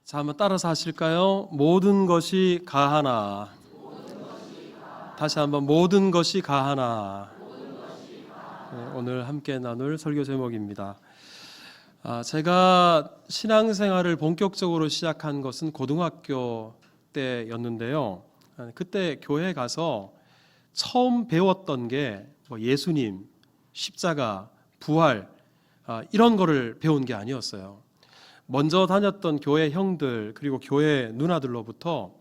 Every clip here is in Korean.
자, 한번 따라서 하실까요? 모든 것이 가하나. 다시 한번 모든 것이 가하나. 네, 오늘 함께 나눌 설교 제목입니다. 제가 신앙생활을 본격적으로 시작한 것은 고등학교 때였는데요. 그때 교회 가서 처음 배웠던 게 예수님, 십자가, 부활 이런 거를 배운 게 아니었어요. 먼저 다녔던 교회 형들 그리고 교회 누나들로부터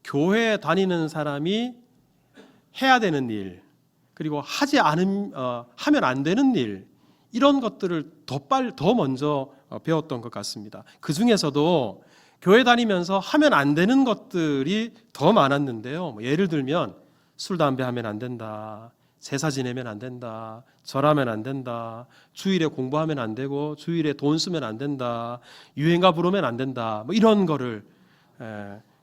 교회 다니는 사람이 해야 되는 일 그리고 하면 안 되는 일 이런 것들을 더 먼저 배웠던 것 같습니다. 그 중에서도 교회 다니면서 하면 안 되는 것들이 더 많았는데요. 예를 들면 술, 담배 하면 안 된다. 제사 지내면 안 된다. 절하면 안 된다. 주일에 공부하면 안 되고 주일에 돈 쓰면 안 된다. 유행가 부르면 안 된다. 이런 거를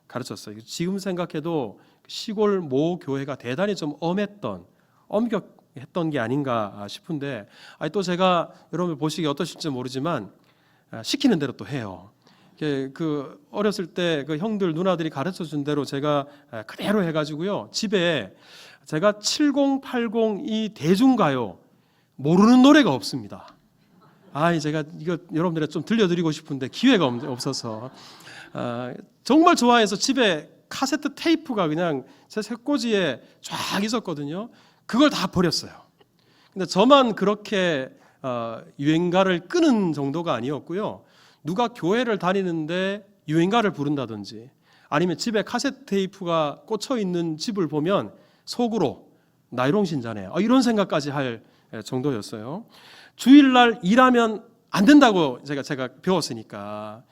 가르쳤어요. 지금 생각해도 시골 모 교회가 대단히 좀 엄격했던 게 아닌가 싶은데 또 제가 여러분 보시기 어떠실지 모르지만 시키는 대로 또 해요. 그 어렸을 때 그 형들 누나들이 가르쳐 준 대로 제가 그대로 해가지고요. 집에 제가 70, 80 이 대중가요 모르는 노래가 없습니다. 제가 이거 여러분들한테 좀 들려드리고 싶은데 기회가 없어서 정말 좋아해서 집에 카세트 테이프가 그냥 제 책꽂이에 쫙 있었거든요. 그걸 다 버렸어요. 근데 저만 그렇게 유행가를 끄는 정도가 아니었고요. 누가 교회를 다니는데 유행가를 부른다든지 아니면 집에 카세트 테이프가 꽂혀 있는 집을 보면 속으로 나이롱 신자네 이런 생각까지 할 정도였어요. 주일날 일하면 안 된다고 제가 배웠으니까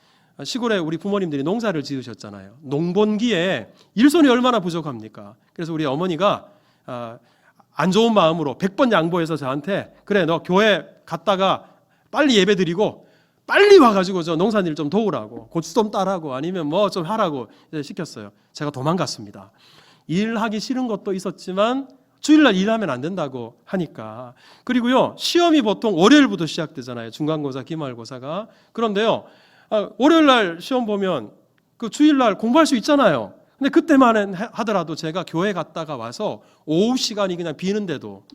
시골에 우리 부모님들이 농사를 지으셨잖아요. 농번기에 일손이 얼마나 부족합니까? 그래서 우리 어머니가 안 좋은 마음으로 100번 양보해서 저한테 그래 너 교회 갔다가 빨리 예배드리고 빨리 와가지고 저 농사일 좀 도우라고 고추 좀 따라고 아니면 뭐 좀 하라고 시켰어요. 제가 도망갔습니다. 일하기 싫은 것도 있었지만 주일날 일하면 안 된다고 하니까. 그리고요 시험이 보통 월요일부터 시작되잖아요. 중간고사, 기말고사가. 그런데요 월요일날 시험 보면 그 주일날 공부할 수 있잖아요. 근데 그때만 하더라도 제가 교회 갔다가 와서 오후 시간이 그냥 비는데도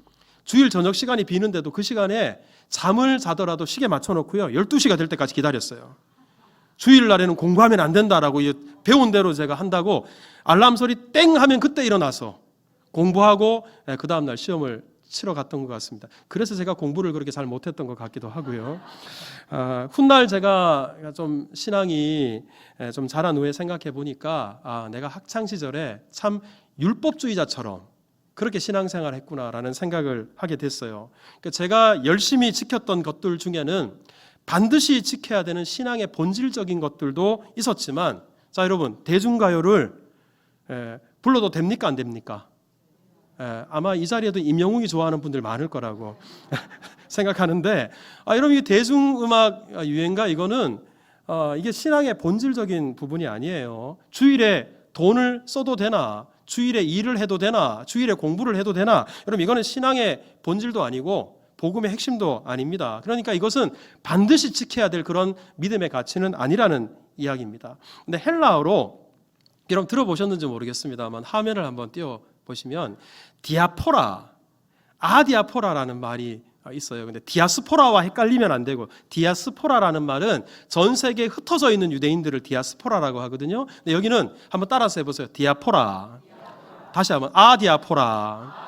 주일 저녁 시간이 비는데도 그 시간에 잠을 자더라도 시계 맞춰놓고요 12시가 될 때까지 기다렸어요. 주일날에는 공부하면 안 된다라고 배운 대로 제가 한다고 알람 소리 땡 하면 그때 일어나서 공부하고 그 다음날 시험을 치러 갔던 것 같습니다. 그래서 제가 공부를 그렇게 잘 못했던 것 같기도 하고요. 훗날 제가 좀 신앙이 좀 자란 후에 생각해 보니까 내가 학창 시절에 참 율법주의자처럼 그렇게 신앙생활을 했구나라는 생각을 하게 됐어요. 그러니까 제가 열심히 지켰던 것들 중에는 반드시 지켜야 되는 신앙의 본질적인 것들도 있었지만 자 여러분 대중가요를 불러도 됩니까 안 됩니까? 아마 이 자리에도 임영웅이 좋아하는 분들 많을 거라고 생각하는데 여러분 이 대중음악 유행가 이거는 이게 신앙의 본질적인 부분이 아니에요. 주일에 돈을 써도 되나 주일에 일을 해도 되나 주일에 공부를 해도 되나 여러분 이거는 신앙의 본질도 아니고 복음의 핵심도 아닙니다. 그러니까 이것은 반드시 지켜야 될 그런 믿음의 가치는 아니라는 이야기입니다. 근데 헬라어로 여러분 들어보셨는지 모르겠습니다만 화면을 한번 띄워보시면 디아포라, 아디아포라라는 말이 있어요. 근데 디아스포라와 헷갈리면 안 되고 디아스포라라는 말은 전 세계에 흩어져 있는 유대인들을 디아스포라라고 하거든요. 근데 여기는 한번 따라서 해보세요. 디아포라. 다시 한번 아디아포라.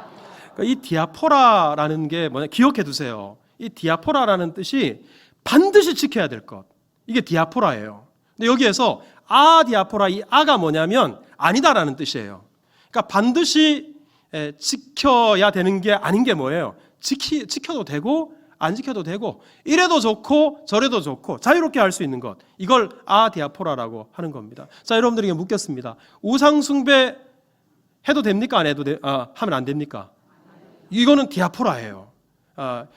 이 디아포라라는 게 뭐냐 기억해 두세요. 이 디아포라라는 뜻이 반드시 지켜야 될 것. 이게 디아포라예요. 근데 여기에서 아디아포라 이 아가 뭐냐면 아니다라는 뜻이에요. 그러니까 반드시 지켜야 되는 게 아닌 게 뭐예요? 지켜도 되고 안 지켜도 되고 이래도 좋고 저래도 좋고 자유롭게 할 수 있는 것. 이걸 아디아포라라고 하는 겁니다. 자 여러분들에게 묻겠습니다. 우상 숭배 해도 됩니까? 안 해도 하면 안 됩니까? 이거는 디아포라예요.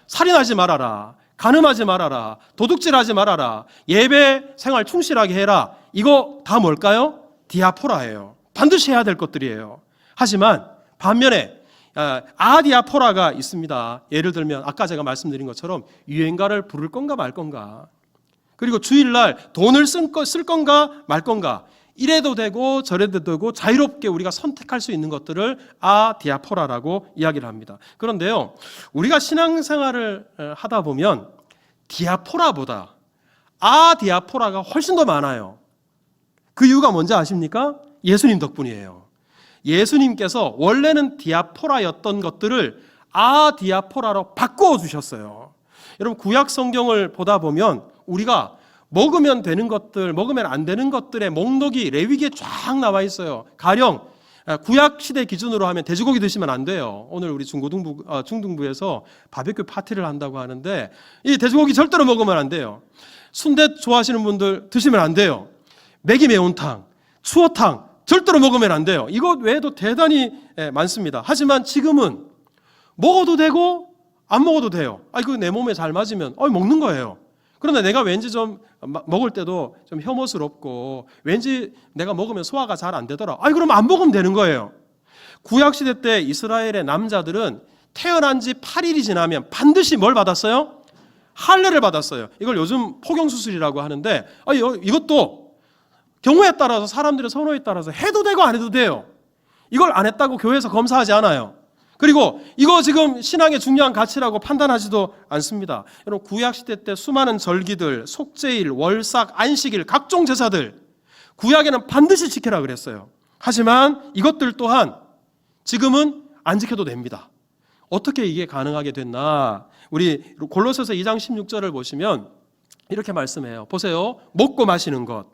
살인하지 말아라. 간음하지 말아라. 도둑질하지 말아라. 예배 생활 충실하게 해라. 이거 다 뭘까요? 디아포라예요. 반드시 해야 될 것들이에요. 하지만 반면에 아디아포라가 있습니다. 예를 들면 아까 제가 말씀드린 것처럼 유행가를 부를 건가 말 건가. 그리고 주일날 돈을 쓸 건가 말 건가, 이래도 되고 저래도 되고 자유롭게 우리가 선택할 수 있는 것들을 아디아포라라고 이야기를 합니다. 그런데요, 우리가 신앙생활을 하다 보면 디아포라보다 아디아포라가 훨씬 더 많아요. 그 이유가 뭔지 아십니까? 예수님 덕분이에요. 예수님께서 원래는 디아포라였던 것들을 아디아포라로 바꾸어 주셨어요. 여러분, 구약 성경을 보다 보면 우리가 먹으면 되는 것들, 먹으면 안 되는 것들의 목록이 레위기에 쫙 나와 있어요. 가령 구약 시대 기준으로 하면 돼지고기 드시면 안 돼요. 오늘 우리 중등부에서 바베큐 파티를 한다고 하는데 이 돼지고기 절대로 먹으면 안 돼요. 순대 좋아하시는 분들 드시면 안 돼요. 매기 매운탕, 추어탕 절대로 먹으면 안 돼요. 이것 외에도 대단히 많습니다. 하지만 지금은 먹어도 되고 안 먹어도 돼요. 그거 내 몸에 잘 맞으면 먹는 거예요. 그런데 내가 왠지 좀 먹을 때도 좀 혐오스럽고 왠지 내가 먹으면 소화가 잘 안 되더라. 그럼 안 먹으면 되는 거예요. 구약시대 때 이스라엘의 남자들은 태어난 지 8일이 지나면 반드시 뭘 받았어요? 할례를 받았어요. 이걸 요즘 포경수술이라고 하는데 이것도 경우에 따라서 사람들의 선호에 따라서 해도 되고 안 해도 돼요. 이걸 안 했다고 교회에서 검사하지 않아요. 그리고 이거 지금 신앙의 중요한 가치라고 판단하지도 않습니다. 여러분, 구약시대 때 수많은 절기들, 속죄일, 월삭, 안식일, 각종 제사들 구약에는 반드시 지켜라 그랬어요. 하지만 이것들 또한 지금은 안 지켜도 됩니다. 어떻게 이게 가능하게 됐나? 우리 골로새서 2장 16절을 보시면 이렇게 말씀해요. 보세요. 먹고 마시는 것,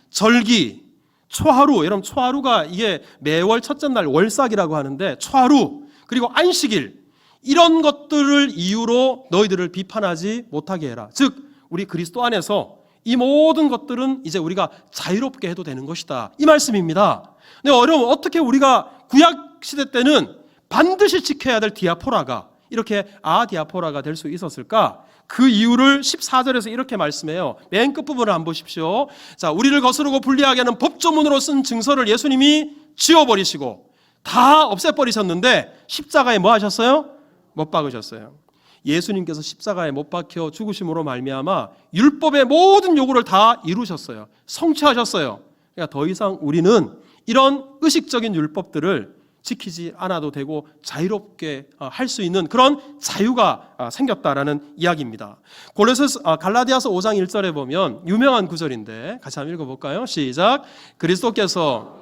절기, 초하루, 여러분 초하루가 이게 매월 첫째 날 월삭이라고 하는데 초하루, 그리고 안식일, 이런 것들을 이유로 너희들을 비판하지 못하게 해라. 즉 우리 그리스도 안에서 이 모든 것들은 이제 우리가 자유롭게 해도 되는 것이다, 이 말씀입니다. 근데 여러분, 어떻게 우리가 구약 시대 때는 반드시 지켜야 될 디아포라가 이렇게 아디아포라가 될 수 있었을까? 그 이유를 14절에서 이렇게 말씀해요. 맨 끝부분을 한번 보십시오. 자, 우리를 거스르고 불리하게 하는 법조문으로 쓴 증서를 예수님이 지워버리시고 다 없애버리셨는데 십자가에 뭐 하셨어요? 못 박으셨어요. 예수님께서 십자가에 못 박혀 죽으심으로 말미암아 율법의 모든 요구를 다 이루셨어요. 성취하셨어요. 그러니까 더 이상 우리는 이런 의식적인 율법들을 지키지 않아도 되고 자유롭게 할 수 있는 그런 자유가 생겼다라는 이야기입니다. 갈라디아서 5장 1절에 보면 유명한 구절인데 같이 한번 읽어볼까요? 시작. 그리스도께서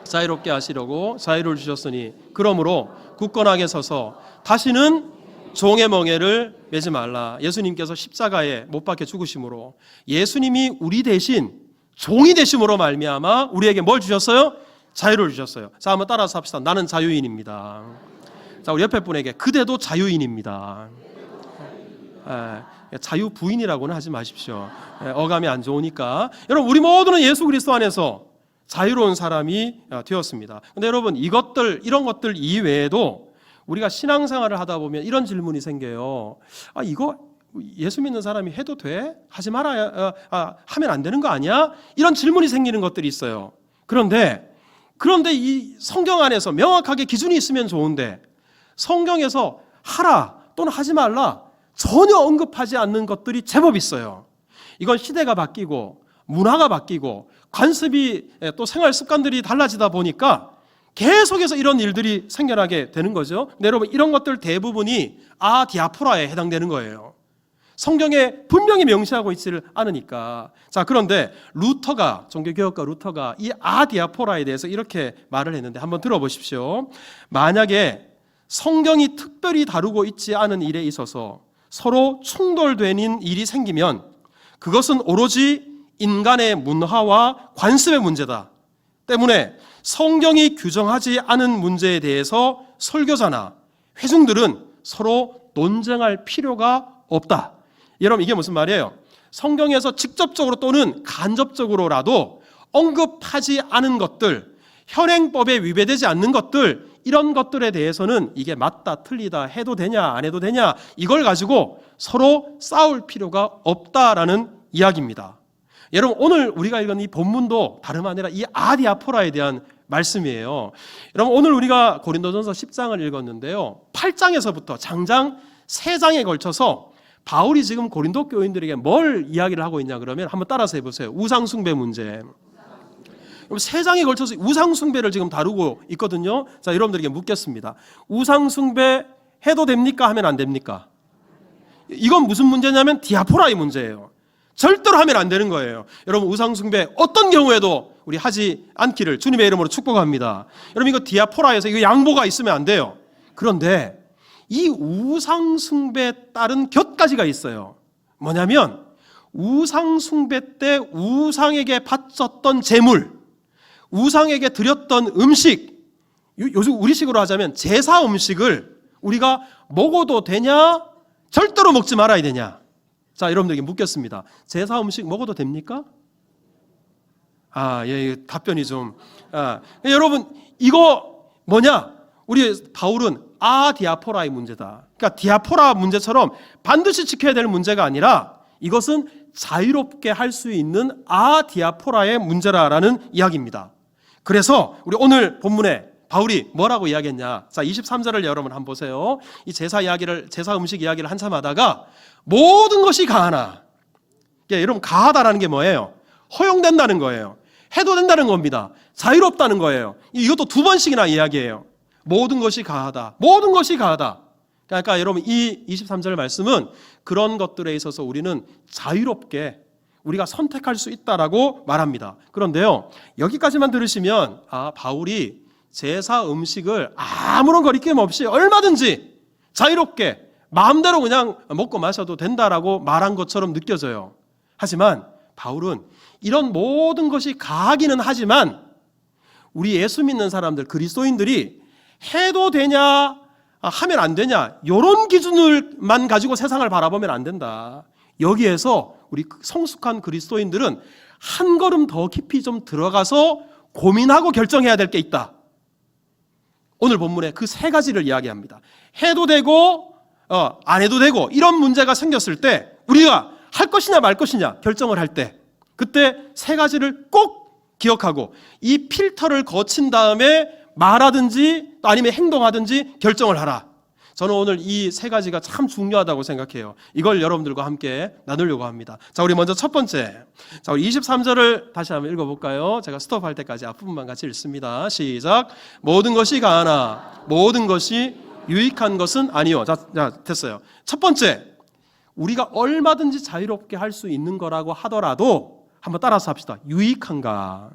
자유롭게 하시려고 자유를 주셨으니 그러므로 굳건하게 서서 다시는 종의 멍에를 매지 말라. 예수님께서 십자가에 못 박혀 죽으심으로 예수님이 우리 대신 종이 되심으로 말미암아 우리에게 뭘 주셨어요? 자유를 주셨어요. 자, 한번 따라서 합시다. 나는 자유인입니다. 자, 우리 옆에 분에게 그대도 자유인입니다. 자유 부인이라고는 하지 마십시오. 어감이 안 좋으니까. 여러분, 우리 모두는 예수 그리스도 안에서 자유로운 사람이 되었습니다. 근데 여러분, 이런 것들 이외에도 우리가 신앙생활을 하다 보면 이런 질문이 생겨요. 이거 예수 믿는 사람이 해도 돼? 하지 말아야 하면 안 되는 거 아니야? 이런 질문이 생기는 것들이 있어요. 그런데 이 성경 안에서 명확하게 기준이 있으면 좋은데 성경에서 하라 또는 하지 말라 전혀 언급하지 않는 것들이 제법 있어요. 이건 시대가 바뀌고 문화가 바뀌고 관습이 또 생활 습관들이 달라지다 보니까 계속해서 이런 일들이 생겨나게 되는 거죠. 근데 여러분, 이런 것들 대부분이 아디아포라에 해당되는 거예요. 성경에 분명히 명시하고 있지를 않으니까. 자, 그런데 종교개혁가 루터가 이 아디아포라에 대해서 이렇게 말을 했는데 한번 들어보십시오. 만약에 성경이 특별히 다루고 있지 않은 일에 있어서 서로 충돌되는 일이 생기면 그것은 오로지 인간의 문화와 관습의 문제다 때문에 성경이 규정하지 않은 문제에 대해서 설교자나 회중들은 서로 논쟁할 필요가 없다. 여러분, 이게 무슨 말이에요? 성경에서 직접적으로 또는 간접적으로라도 언급하지 않은 것들, 현행법에 위배되지 않는 것들, 이런 것들에 대해서는 이게 맞다 틀리다 해도 되냐 안 해도 되냐 이걸 가지고 서로 싸울 필요가 없다라는 이야기입니다. 여러분, 오늘 우리가 읽은 이 본문도 다름 아니라 이 아디아포라에 대한 말씀이에요. 여러분, 오늘 우리가 고린도전서 10장을 읽었는데요, 8장에서부터 장장 3장에 걸쳐서 바울이 지금 고린도 교인들에게 뭘 이야기를 하고 있냐 그러면 한번 따라서 해보세요. 우상숭배 문제. 세 장에 걸쳐서 우상숭배를 지금 다루고 있거든요. 자, 여러분들에게 묻겠습니다. 우상숭배 해도 됩니까? 하면 안 됩니까? 이건 무슨 문제냐면 디아포라의 문제예요. 절대로 하면 안 되는 거예요. 여러분, 우상숭배 어떤 경우에도 우리 하지 않기를 주님의 이름으로 축복합니다. 여러분, 이거 디아포라에서 이거 양보가 있으면 안 돼요. 그런데 이 우상숭배에 따른 곁가지가 있어요. 뭐냐면 우상숭배 때 우상에게 바쳤던 제물, 우상에게 드렸던 음식, 요즘 우리식으로 하자면 제사 음식을 우리가 먹어도 되냐, 절대로 먹지 말아야 되냐. 자, 여러분들에게 묻겠습니다. 제사 음식 먹어도 됩니까? 예, 답변이 좀. 여러분, 이거 뭐냐? 우리 바울은 디아포라의 문제다. 그러니까 디아포라 문제처럼 반드시 지켜야 될 문제가 아니라 이것은 자유롭게 할 수 있는 디아포라의 문제라는 이야기입니다. 그래서 우리 오늘 본문에 바울이 뭐라고 이야기했냐? 자, 23절을 여러분 한번 보세요. 이 제사 음식 이야기를 한참 하다가 모든 것이 가하나. 여러분, 가하다라는 게 뭐예요? 허용된다는 거예요. 해도 된다는 겁니다. 자유롭다는 거예요. 이것도 두 번씩이나 이야기해요. 모든 것이 가하다. 모든 것이 가하다. 그러니까 여러분, 이 23절 말씀은 그런 것들에 있어서 우리는 자유롭게 우리가 선택할 수 있다라고 말합니다. 그런데요, 여기까지만 들으시면 바울이 제사 음식을 아무런 거리낌 없이 얼마든지 자유롭게 마음대로 그냥 먹고 마셔도 된다라고 말한 것처럼 느껴져요. 하지만 바울은 이런 모든 것이 가하기는 하지만 우리 예수 믿는 사람들, 그리스도인들이 해도 되냐 하면 안 되냐, 이런 기준을만 가지고 세상을 바라보면 안 된다. 여기에서 우리 성숙한 그리스도인들은 한 걸음 더 깊이 좀 들어가서 고민하고 결정해야 될 게 있다. 오늘 본문에 그 세 가지를 이야기합니다. 해도 되고 안 해도 되고 이런 문제가 생겼을 때 우리가 할 것이냐 말 것이냐 결정을 할 때 그때 세 가지를 꼭 기억하고 이 필터를 거친 다음에 말하든지 아니면 행동하든지 결정을 하라. 저는 오늘 이 세 가지가 참 중요하다고 생각해요. 이걸 여러분들과 함께 나누려고 합니다. 자, 우리 먼저 첫 번째. 자, 우리 23절을 다시 한번 읽어볼까요? 제가 스톱할 때까지 앞부분만 같이 읽습니다. 시작. 모든 것이 가하나 모든 것이 유익한 것은 아니요. 자, 됐어요. 첫 번째. 우리가 얼마든지 자유롭게 할 수 있는 거라고 하더라도 한번 따라서 합시다. 유익한가?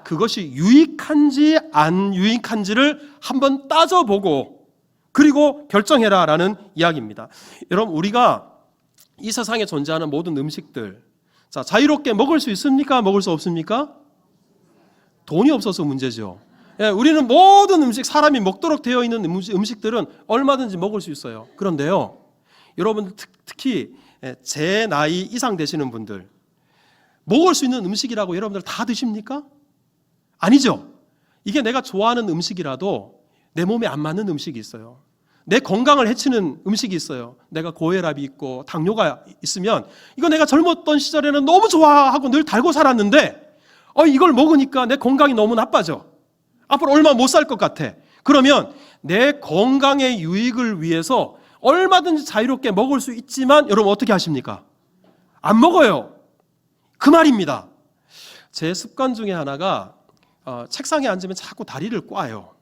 그것이 유익한지 안 유익한지를 한번 따져보고 그리고 결정해라라는 이야기입니다. 여러분, 우리가 이 세상에 존재하는 모든 음식들, 자, 자유롭게 먹을 수 있습니까? 먹을 수 없습니까? 돈이 없어서 문제죠. 우리는 모든 음식, 사람이 먹도록 되어 있는 음식들은 얼마든지 먹을 수 있어요. 그런데요, 여러분 특히 제 나이 이상 되시는 분들, 먹을 수 있는 음식이라고 여러분들 다 드십니까? 아니죠. 이게 내가 좋아하는 음식이라도 내 몸에 안 맞는 음식이 있어요. 내 건강을 해치는 음식이 있어요. 내가 고혈압이 있고 당뇨가 있으면 이거 내가 젊었던 시절에는 너무 좋아하고 늘 달고 살았는데 이걸 먹으니까 내 건강이 너무 나빠져. 앞으로 얼마 못 살 것 같아. 그러면 내 건강의 유익을 위해서 얼마든지 자유롭게 먹을 수 있지만 여러분 어떻게 하십니까? 안 먹어요. 그 말입니다. 제 습관 중에 하나가 책상에 앉으면 자꾸 다리를 꽈요.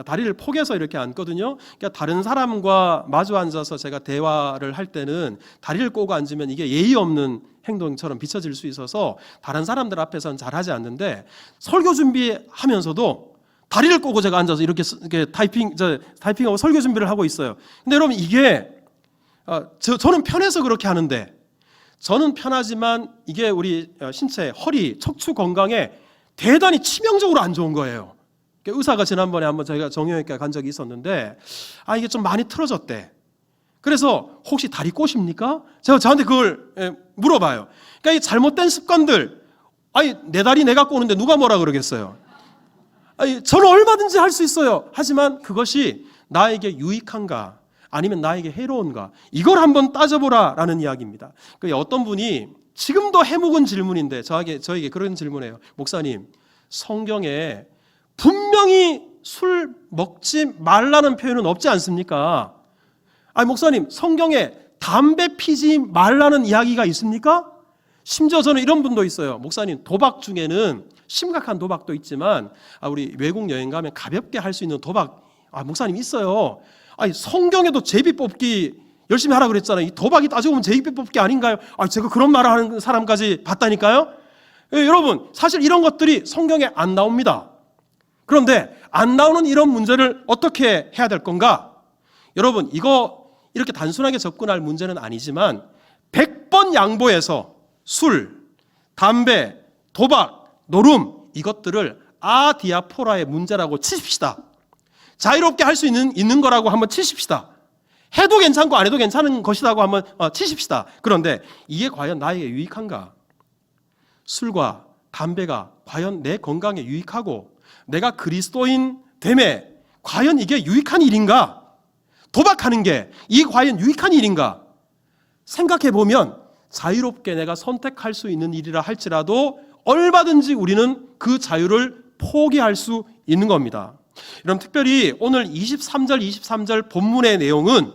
다리를 포개서 이렇게 앉거든요. 그러니까 다른 사람과 마주 앉아서 제가 대화를 할 때는 다리를 꼬고 앉으면 이게 예의 없는 행동처럼 비춰질 수 있어서 다른 사람들 앞에서는 잘하지 않는데 설교 준비하면서도 다리를 꼬고 제가 앉아서 이렇게 타이핑하고 설교 준비를 하고 있어요. 근데 여러분 이게 저는 편해서 그렇게 하는데 저는 편하지만 이게 우리 신체, 허리, 척추 건강에 대단히 치명적으로 안 좋은 거예요. 의사가 지난번에 한번 저희가 정형외과 간 적이 있었는데 이게 좀 많이 틀어졌대. 그래서 혹시 다리 꼬십니까? 제가 저한테 그걸 물어봐요. 그러니까 이 잘못된 습관들, 내 다리 내가 꼬는데 누가 뭐라 그러겠어요? 저는 얼마든지 할 수 있어요. 하지만 그것이 나에게 유익한가 아니면 나에게 해로운가 이걸 한번 따져보라라는 이야기입니다. 어떤 분이 지금도 해묵은 질문인데 저에게 그런 질문이에요. 목사님, 성경에 분명히 술 먹지 말라는 표현은 없지 않습니까? 목사님, 성경에 담배 피지 말라는 이야기가 있습니까? 심지어 저는 이런 분도 있어요. 목사님, 도박 중에는 심각한 도박도 있지만 우리 외국 여행 가면 가볍게 할 수 있는 도박 목사님 있어요. 아니, 성경에도 제비 뽑기 열심히 하라 그랬잖아요. 이 도박이 따지고 보면 제비 뽑기 아닌가요? 제가 그런 말을 하는 사람까지 봤다니까요. 여러분, 사실 이런 것들이 성경에 안 나옵니다. 그런데 안 나오는 이런 문제를 어떻게 해야 될 건가? 여러분, 이거 이렇게 단순하게 접근할 문제는 아니지만 100번 양보해서 술, 담배, 도박, 노름 이것들을 아디아포라의 문제라고 치십시다. 자유롭게 할 수 있는 거라고 한번 치십시다. 해도 괜찮고 안 해도 괜찮은 것이라고 한번 치십시다. 그런데 이게 과연 나에게 유익한가? 술과 담배가 과연 내 건강에 유익하고 내가 그리스도인 됨에 과연 이게 유익한 일인가? 도박하는 게 이게 과연 유익한 일인가? 생각해 보면 자유롭게 내가 선택할 수 있는 일이라 할지라도 얼마든지 우리는 그 자유를 포기할 수 있는 겁니다. 여러분, 특별히 오늘 23절 본문의 내용은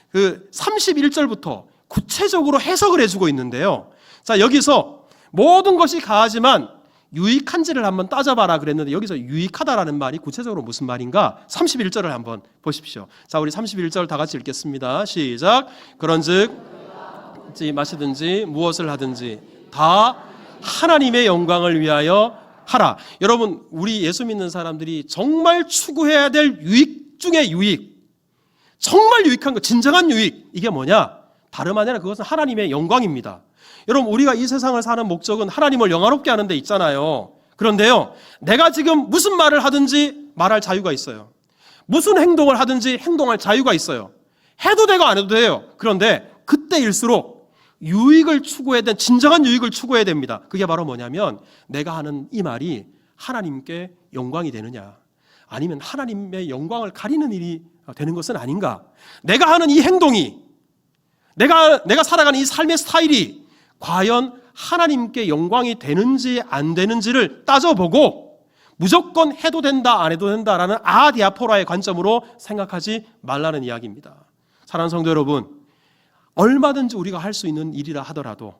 그 31절부터 구체적으로 해석을 해주고 있는데요. 자, 여기서 모든 것이 가하지만 유익한지를 한번 따져봐라 그랬는데 여기서 유익하다라는 말이 구체적으로 무슨 말인가? 31절을 한번 보십시오. 자, 우리 31절 다 같이 읽겠습니다. 시작. 그런즉 마시든지 무엇을 하든지 다 하나님의 영광을 위하여 하라. 여러분, 우리 예수 믿는 사람들이 정말 추구해야 될 유익 중에 유익, 정말 유익한 거, 진정한 유익, 이게 뭐냐? 다름 아니라 그것은 하나님의 영광입니다. 여러분, 우리가 이 세상을 사는 목적은 하나님을 영화롭게 하는 데 있잖아요. 그런데요, 내가 지금 무슨 말을 하든지 말할 자유가 있어요. 무슨 행동을 하든지 행동할 자유가 있어요. 해도 되고 안 해도 돼요. 그런데 그때일수록 유익을 추구해야 된, 진정한 유익을 추구해야 됩니다. 그게 바로 뭐냐면 내가 하는 이 말이 하나님께 영광이 되느냐, 아니면 하나님의 영광을 가리는 일이 되는 것은 아닌가. 내가 하는 이 행동이, 내가 살아가는 이 삶의 스타일이 과연 하나님께 영광이 되는지 안 되는지를 따져보고 무조건 해도 된다 안 해도 된다라는 아디아포라의 관점으로 생각하지 말라는 이야기입니다. 사랑하는 성도 여러분, 얼마든지 우리가 할 수 있는 일이라 하더라도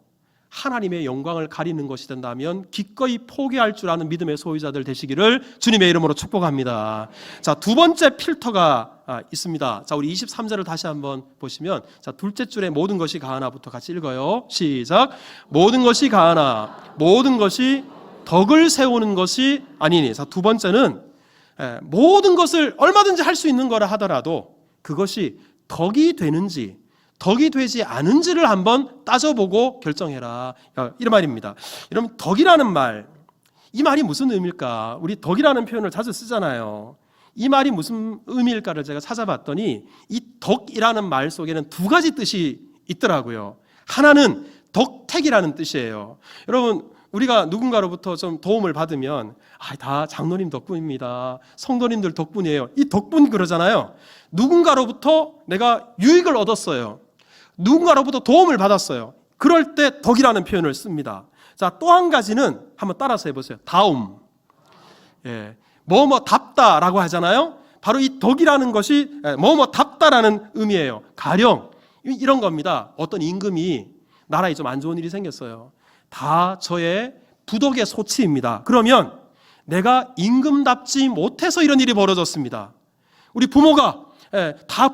하나님의 영광을 가리는 것이 된다면 기꺼이 포기할 줄 아는 믿음의 소유자들 되시기를 주님의 이름으로 축복합니다. 자, 두 번째 필터가 있습니다. 자, 우리 23절을 다시 한번 보시면, 자, 둘째 줄에 모든 것이 가하나부터 같이 읽어요. 시작. 모든 것이 가하나 모든 것이 덕을 세우는 것이 아니니. 자, 두 번째는 모든 것을 얼마든지 할 수 있는 거라 하더라도 그것이 덕이 되는지 덕이 되지 않은지를 한번 따져보고 결정해라, 이런 말입니다. 여러분, 덕이라는 말, 이 말이 무슨 의미일까? 우리 덕이라는 표현을 자주 쓰잖아요. 이 말이 무슨 의미일까를 제가 찾아봤더니 이 덕이라는 말 속에는 두 가지 뜻이 있더라고요. 하나는 덕택이라는 뜻이에요. 여러분, 우리가 누군가로부터 좀 도움을 받으면 다 장로님 덕분입니다, 성도님들 덕분이에요, 이 덕분 그러잖아요. 누군가로부터 내가 유익을 얻었어요, 누군가로부터 도움을 받았어요. 그럴 때 덕이라는 표현을 씁니다. 자, 또 한 가지는 한번 따라서 해보세요. 다움. 뭐뭐답다라고 하잖아요. 바로 이 덕이라는 것이 뭐뭐답다라는 의미예요. 가령 이런 겁니다. 어떤 임금이 나라에 좀 안 좋은 일이 생겼어요. 다 저의 부덕의 소치입니다. 그러면 내가 임금답지 못해서 이런 일이 벌어졌습니다. 우리 부모가 다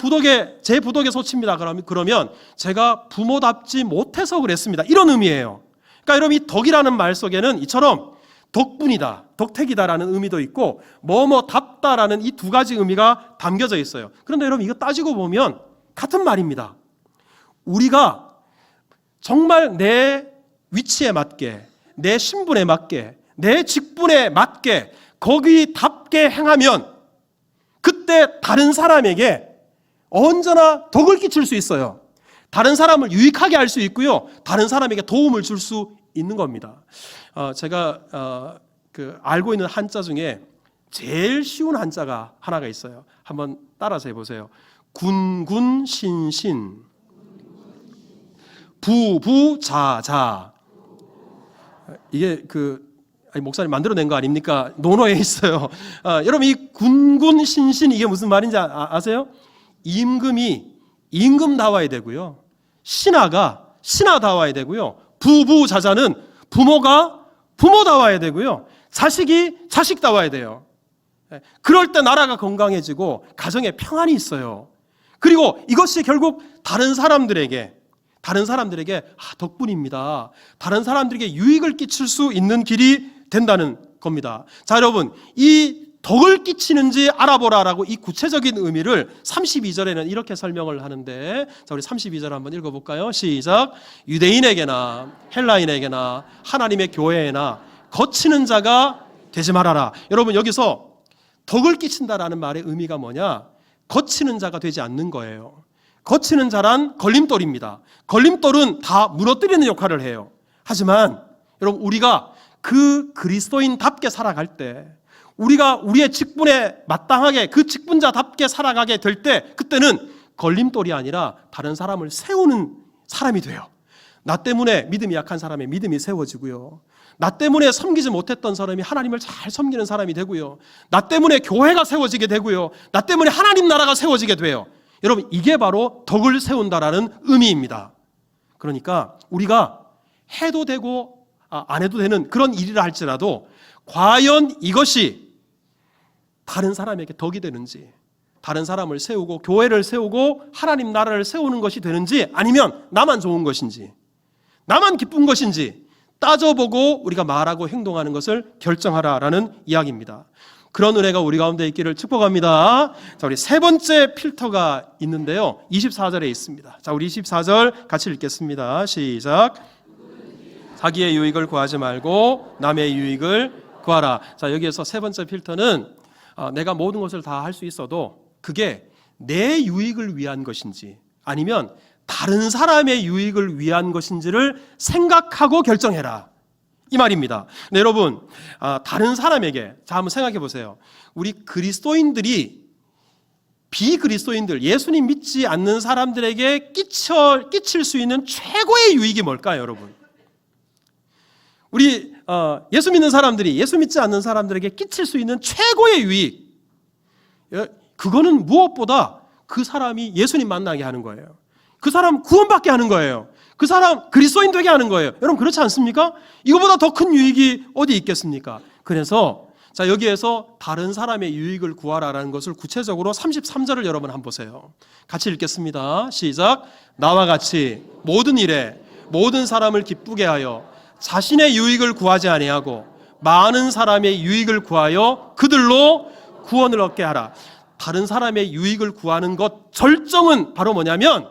제 부덕의 소치입니다. 그러면 제가 부모답지 못해서 그랬습니다, 이런 의미예요. 그러니까 여러분, 이 덕이라는 말 속에는 이처럼 덕분이다, 덕택이다라는 의미도 있고 뭐뭐답다라는 이 두 가지 의미가 담겨져 있어요. 그런데 여러분, 이거 따지고 보면 같은 말입니다. 우리가 정말 내 위치에 맞게, 내 신분에 맞게, 내 직분에 맞게 거기답게 행하면 그때 다른 사람에게 언제나 덕을 끼칠 수 있어요. 다른 사람을 유익하게 할 수 있고요, 다른 사람에게 도움을 줄 수 있는 겁니다. 제가 알고 있는 한자 중에 제일 쉬운 한자가 하나가 있어요. 한번 따라서 해보세요. 군군신신, 부부자자. 이게 목사님 만들어낸 거 아닙니까? 논어에 있어요. 여러분, 이 군군신신, 이게 무슨 말인지 아세요? 임금이 임금다워야 되고요, 신하가 신하다워야 되고요. 부부자자는 부모가 부모다워야 되고요. 자식이 자식다워야 돼요. 그럴 때 나라가 건강해지고 가정에 평안이 있어요. 그리고 이것이 결국 다른 사람들에게 덕분입니다. 다른 사람들에게 유익을 끼칠 수 있는 길이 된다는 겁니다. 자, 여러분, 이 덕을 끼치는지 알아보라라고 이 구체적인 의미를 32절에는 이렇게 설명을 하는데, 자, 우리 32절 한번 읽어볼까요? 시작. 유대인에게나 헬라인에게나 하나님의 교회에나 거치는 자가 되지 말아라. 여러분, 여기서 덕을 끼친다라는 말의 의미가 뭐냐? 거치는 자가 되지 않는 거예요. 거치는 자란 걸림돌입니다. 걸림돌은 다 무너뜨리는 역할을 해요. 하지만 여러분, 우리가 그 그리스도인답게 살아갈 때, 우리가 우리의 직분에 마땅하게 그 직분자답게 살아가게 될 때, 그때는 걸림돌이 아니라 다른 사람을 세우는 사람이 돼요. 나 때문에 믿음이 약한 사람의 믿음이 세워지고요. 나 때문에 섬기지 못했던 사람이 하나님을 잘 섬기는 사람이 되고요. 나 때문에 교회가 세워지게 되고요. 나 때문에 하나님 나라가 세워지게 돼요. 여러분, 이게 바로 덕을 세운다라는 의미입니다. 그러니까 우리가 해도 되고 안 해도 되는 그런 일이라 할지라도 과연 이것이 다른 사람에게 덕이 되는지, 다른 사람을 세우고 교회를 세우고 하나님 나라를 세우는 것이 되는지, 아니면 나만 좋은 것인지, 나만 기쁜 것인지 따져보고 우리가 말하고 행동하는 것을 결정하라라는 이야기입니다. 그런 은혜가 우리 가운데 있기를 축복합니다. 자, 우리 세 번째 필터가 있는데요. 24절에 있습니다. 자, 우리 24절 같이 읽겠습니다. 시작. 자기의 유익을 구하지 말고 남의 유익을 구하라. 자, 여기에서 세 번째 필터는 내가 모든 것을 다 할 수 있어도 그게 내 유익을 위한 것인지 아니면 다른 사람의 유익을 위한 것인지를 생각하고 결정해라, 이 말입니다. 네, 여러분, 다른 사람에게, 자, 한번 생각해 보세요. 우리 그리스도인들이 비그리스도인들, 예수님 믿지 않는 사람들에게 끼칠 수 있는 최고의 유익이 뭘까요, 여러분? 우리 예수 믿는 사람들이 예수 믿지 않는 사람들에게 끼칠 수 있는 최고의 유익, 그거는 무엇보다 그 사람이 예수님 만나게 하는 거예요. 그 사람 구원받게 하는 거예요. 그 사람 그리스도인 되게 하는 거예요. 여러분, 그렇지 않습니까? 이거보다 더 큰 유익이 어디 있겠습니까? 그래서 자, 여기에서 다른 사람의 유익을 구하라라는 것을 구체적으로 33절을 여러분 한번 보세요. 같이 읽겠습니다. 시작. 나와 같이 모든 일에 모든 사람을 기쁘게 하여 자신의 유익을 구하지 아니하고 많은 사람의 유익을 구하여 그들로 구원을 얻게 하라. 다른 사람의 유익을 구하는 것 절정은 바로 뭐냐면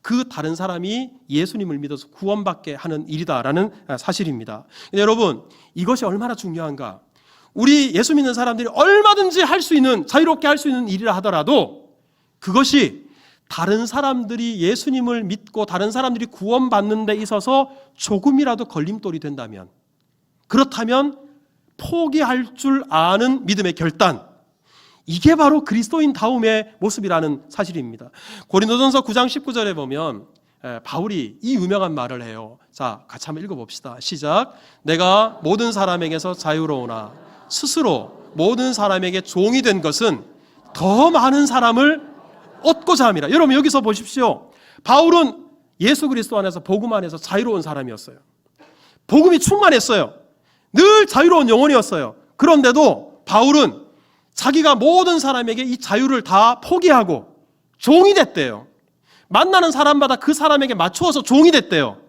그 다른 사람이 예수님을 믿어서 구원받게 하는 일이다라는 사실입니다. 근데 여러분, 이것이 얼마나 중요한가? 우리 예수 믿는 사람들이 얼마든지 할 수 있는, 자유롭게 할 수 있는 일이라 하더라도 그것이 다른 사람들이 예수님을 믿고 다른 사람들이 구원받는 데 있어서 조금이라도 걸림돌이 된다면, 그렇다면 포기할 줄 아는 믿음의 결단, 이게 바로 그리스도인다움의 모습이라는 사실입니다. 고린도전서 9장 19절에 보면 바울이 이 유명한 말을 해요. 자, 같이 한번 읽어봅시다. 시작. 내가 모든 사람에게서 자유로우나 스스로 모든 사람에게 종이 된 것은 더 많은 사람을 얻고자 함이라. 여러분, 여기서 보십시오. 바울은 예수 그리스도 안에서 복음 안에서 자유로운 사람이었어요. 복음이 충만했어요. 늘 자유로운 영혼이었어요. 그런데도 바울은 자기가 모든 사람에게 이 자유를 다 포기하고 종이 됐대요. 만나는 사람마다 그 사람에게 맞추어서 종이 됐대요.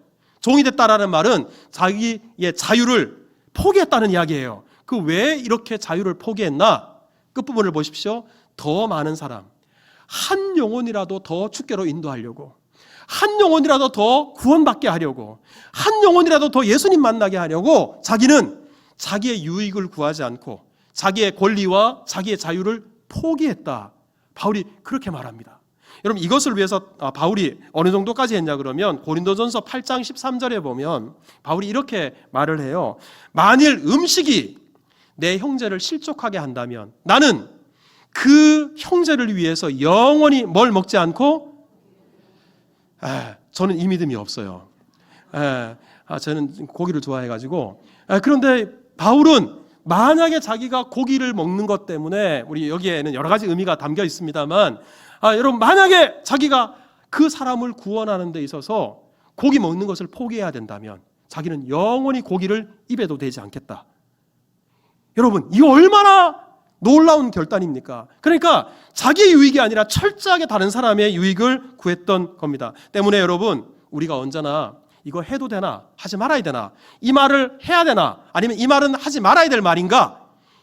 종이 됐다라는 말은 자기의 자유를 포기했다는 이야기예요. 그 왜 이렇게 자유를 포기했나? 끝부분을 보십시오. 더 많은 사람, 한 영혼이라도 더 주께로 인도하려고, 한 영혼이라도 더 구원받게 하려고, 한 영혼이라도 더 예수님 만나게 하려고 자기는 자기의 유익을 구하지 않고 자기의 권리와 자기의 자유를 포기했다. 바울이 그렇게 말합니다. 여러분, 이것을 위해서 바울이 어느 정도까지 했냐 그러면 고린도전서 8장 13절에 보면 바울이 이렇게 말을 해요. 만일 음식이 내 형제를 실족하게 한다면 나는 그 형제를 위해서 영원히 뭘 먹지 않고, 저는 이 믿음이 없어요. 저는 고기를 좋아해가지고. 그런데 바울은 만약에 자기가 고기를 먹는 것 때문에, 우리 여기에는 여러 가지 의미가 담겨 있습니다만, 여러분, 만약에 자기가 그 사람을 구원하는 데 있어서 고기 먹는 것을 포기해야 된다면 자기는 영원히 고기를 입에도 대지 않겠다. 여러분, 이거 얼마나 놀라운 결단입니까? 그러니까 자기의 유익이 아니라 철저하게 다른 사람의 유익을 구했던 겁니다. 때문에 여러분, 우리가 언제나 이거 해도 되나 하지 말아야 되나, 이 말을 해야 되나 아니면 이 말은 하지 말아야 될 말인가,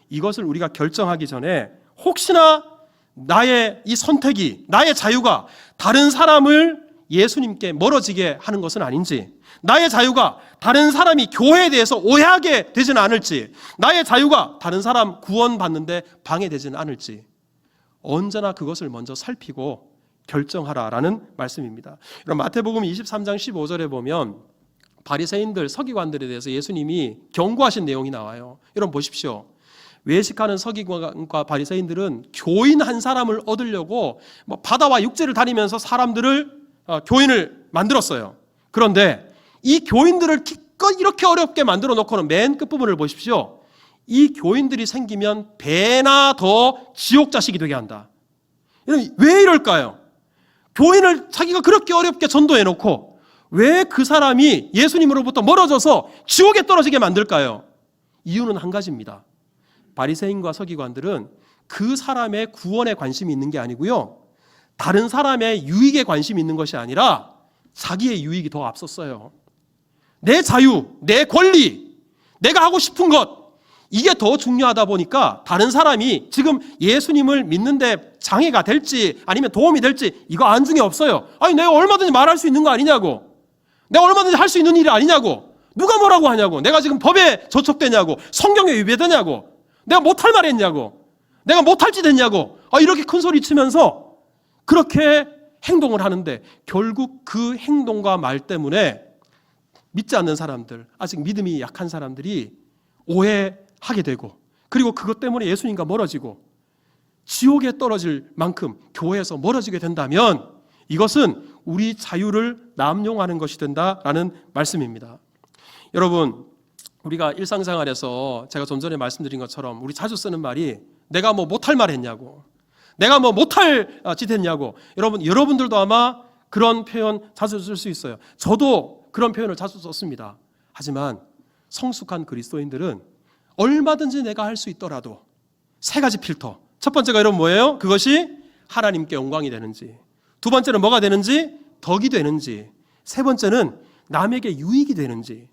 이것을 우리가 결정하기 전에 혹시나 나의 이 선택이, 나의 자유가 다른 사람을 예수님께 멀어지게 하는 것은 아닌지, 나의 자유가 다른 사람이 교회에 대해서 오해하게 되지는 않을지, 나의 자유가 다른 사람 구원받는데 방해되지는 않을지, 언제나 그것을 먼저 살피고 결정하라라는 말씀입니다. 마태복음 23장 15절에 보면 바리새인들, 서기관들에 대해서 예수님이 경고하신 내용이 나와요. 여러분 보십시오. 외식하는 서기관과 바리새인들은 교인 한 사람을 얻으려고 바다와 육지를 다니면서 사람들을 교인을 만들었어요. 그런데 이 교인들을 기껏 이렇게 어렵게 만들어 놓고는 맨 끝부분을 보십시오. 이 교인들이 생기면 배나 더 지옥 자식이 되게 한다. 왜 이럴까요? 교인을 자기가 그렇게 어렵게 전도해 놓고 왜 그 사람이 예수님으로부터 멀어져서 지옥에 떨어지게 만들까요? 이유는 한 가지입니다. 바리새인과 서기관들은 그 사람의 구원에 관심이 있는 게 아니고요, 다른 사람의 유익에 관심이 있는 것이 아니라 자기의 유익이 더 앞섰어요. 내 자유, 내 권리, 내가 하고 싶은 것, 이게 더 중요하다 보니까 다른 사람이 지금 예수님을 믿는데 장애가 될지 아니면 도움이 될지 이거 안중에 없어요. 아니, 내가 얼마든지 말할 수 있는 거 아니냐고, 내가 얼마든지 할 수 있는 일이 아니냐고, 누가 뭐라고 하냐고, 내가 지금 법에 저촉되냐고, 성경에 위배되냐고, 내가 못할 말 했냐고, 내가 못할 짓 했냐고, 이렇게 큰 소리 치면서 그렇게 행동을 하는데 결국 그 행동과 말 때문에 믿지 않는 사람들, 아직 믿음이 약한 사람들이 오해하게 되고, 그리고 그것 때문에 예수님과 멀어지고 지옥에 떨어질 만큼 교회에서 멀어지게 된다면 이것은 우리 자유를 남용하는 것이 된다라는 말씀입니다. 여러분, 우리가 일상생활에서 제가 좀 전에 말씀드린 것처럼 우리 자주 쓰는 말이 내가 뭐 못할 말 했냐고, 내가 뭐 못할 짓 했냐고. 여러분들도 아마 그런 표현 자주 쓸 수 있어요. 저도 그런 표현을 자주 썼습니다. 하지만 성숙한 그리스도인들은 얼마든지 내가 할 수 있더라도 세 가지 필터. 첫 번째가 여러분 뭐예요? 그것이 하나님께 영광이 되는지, 두 번째는 뭐가 되는지, 덕이 되는지, 세 번째는 남에게 유익이 되는지,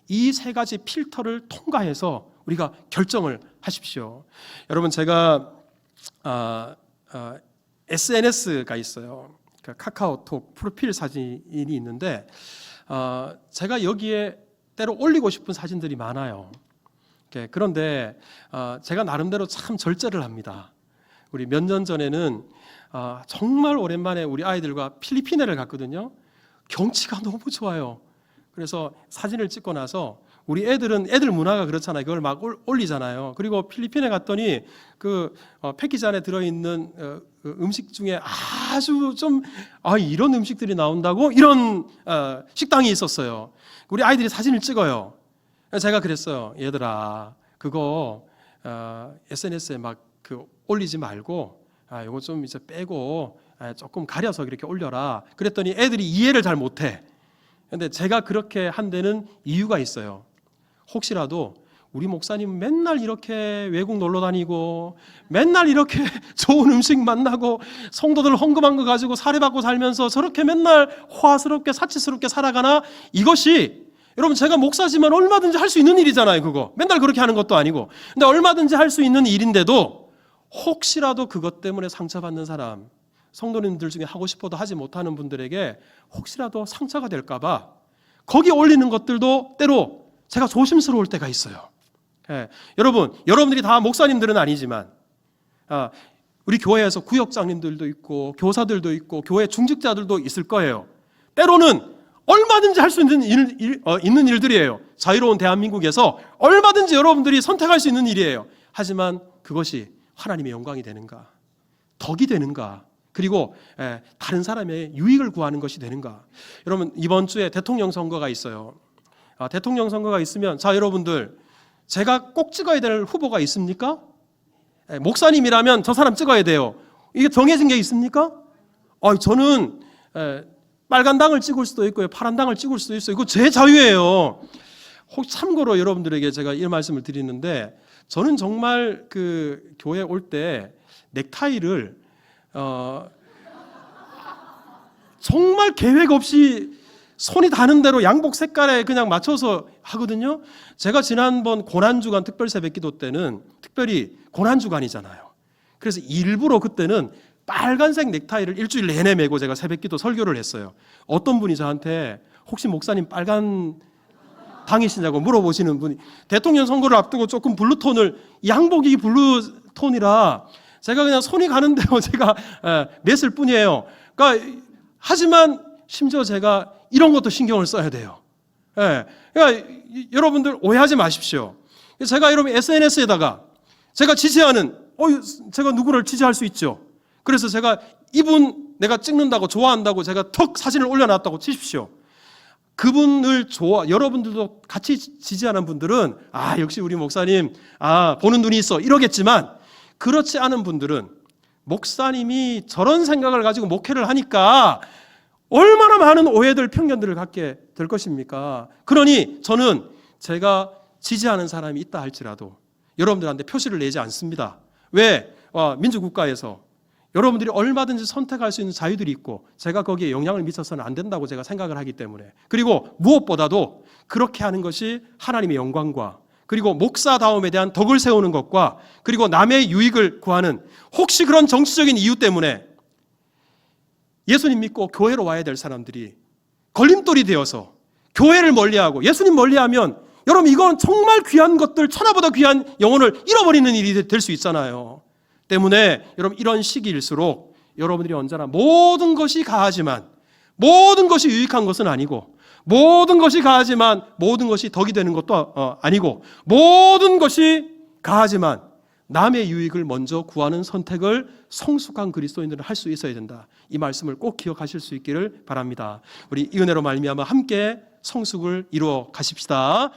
이 세 가지 필터를 통과해서 우리가 결정을 하십시오. 여러분, 제가 SNS가 있어요. 카카오톡 프로필 사진이 있는데 제가 여기에 때로 올리고 싶은 사진들이 많아요. 그런데 제가 나름대로 참 절제를 합니다. 우리 몇 년 전에는 정말 오랜만에 우리 아이들과 필리핀에를 갔거든요. 경치가 너무 좋아요. 그래서 사진을 찍고 나서 우리 애들은 애들 문화가 그렇잖아요. 그걸 막 올리잖아요. 그리고 필리핀에 갔더니 그 패키지 안에 들어있는 음식 중에 아주 좀 이런 음식들이 나온다고, 이런 식당이 있었어요. 우리 아이들이 사진을 찍어요. 제가 그랬어요. 얘들아, 그거 SNS에 막 올리지 말고 이거 좀 이제 빼고 조금 가려서 이렇게 올려라. 그랬더니 애들이 이해를 잘 못해. 근데 제가 그렇게 한 데는 이유가 있어요. 혹시라도 우리 목사님 맨날 이렇게 외국 놀러 다니고 맨날 이렇게 좋은 음식 만나고 성도들 헌금한 거 가지고 사례받고 살면서 저렇게 맨날 화스럽게 사치스럽게 살아가나? 이것이 여러분, 제가 목사지만 얼마든지 할 수 있는 일이잖아요. 그거 맨날 그렇게 하는 것도 아니고. 근데 얼마든지 할 수 있는 일인데도 혹시라도 그것 때문에 상처받는 사람, 성도님들 중에 하고 싶어도 하지 못하는 분들에게 혹시라도 상처가 될까 봐 거기 올리는 것들도 때로 제가 조심스러울 때가 있어요. 여러분들이 다 목사님들은 아니지만 우리 교회에서 구역장님들도 있고 교사들도 있고 교회 중직자들도 있을 거예요. 때로는 얼마든지 할 수 있는 있는 일들이에요. 자유로운 대한민국에서 얼마든지 여러분들이 선택할 수 있는 일이에요. 하지만 그것이 하나님의 영광이 되는가, 덕이 되는가, 그리고 다른 사람의 유익을 구하는 것이 되는가. 여러분, 이번 주에 대통령 선거가 있어요. 대통령 선거가 있으면 자, 여러분들, 제가 꼭 찍어야 될 후보가 있습니까? 목사님이라면 저 사람 찍어야 돼요. 이게 정해진 게 있습니까? 저는 빨간 당을 찍을 수도 있고요, 파란 당을 찍을 수도 있어요. 이거 제 자유예요. 혹 참고로 여러분들에게 제가 이 말씀을 드리는데, 저는 정말 그 교회 올 때 넥타이를 정말 계획 없이 손이 닿는 대로 양복 색깔에 그냥 맞춰서 하거든요. 제가 지난번 고난주간 특별 새벽기도 때는 특별히 고난주간이잖아요. 그래서 일부러 그때는 빨간색 넥타이를 일주일 내내 메고 제가 새벽기도 설교를 했어요. 어떤 분이 저한테 혹시 목사님 빨간 당이시냐고 물어보시는 분이, 대통령 선거를 앞두고 조금 블루톤을, 양복이 블루톤이라 제가 그냥 손이 가는 대로 제가 냈을 뿐이에요. 그러니까 하지만 심지어 제가 이런 것도 신경을 써야 돼요. 그러니까 여러분들 오해하지 마십시오. 제가 여러분 SNS에다가 제가 지지하는, 제가 누구를 지지할 수 있죠. 그래서 제가 이분 내가 찍는다고, 좋아한다고 제가 턱 사진을 올려놨다고 치십시오. 그분을 여러분들도 같이 지지하는 분들은 역시 우리 목사님 보는 눈이 있어 이러겠지만, 그렇지 않은 분들은 목사님이 저런 생각을 가지고 목회를 하니까 얼마나 많은 오해들, 편견들을 갖게 될 것입니까? 그러니 저는 제가 지지하는 사람이 있다 할지라도 여러분들한테 표시를 내지 않습니다. 왜? 민주국가에서 여러분들이 얼마든지 선택할 수 있는 자유들이 있고, 제가 거기에 영향을 미쳐서는 안 된다고 제가 생각을 하기 때문에, 그리고 무엇보다도 그렇게 하는 것이 하나님의 영광과, 그리고 목사다움에 대한 덕을 세우는 것과, 그리고 남의 유익을 구하는, 혹시 그런 정치적인 이유 때문에 예수님 믿고 교회로 와야 될 사람들이 걸림돌이 되어서 교회를 멀리하고 예수님 멀리하면, 여러분 이건 정말 귀한 것들, 천하보다 귀한 영혼을 잃어버리는 일이 될 수 있잖아요. 때문에 여러분 이런 시기일수록 여러분들이 언제나 모든 것이 가하지만 모든 것이 유익한 것은 아니고, 모든 것이 가하지만 모든 것이 덕이 되는 것도 아니고, 모든 것이 가하지만 남의 유익을 먼저 구하는 선택을 성숙한 그리스도인들은 할 수 있어야 된다. 이 말씀을 꼭 기억하실 수 있기를 바랍니다. 우리 이 은혜로 말미암아 함께 성숙을 이루어 가십시다.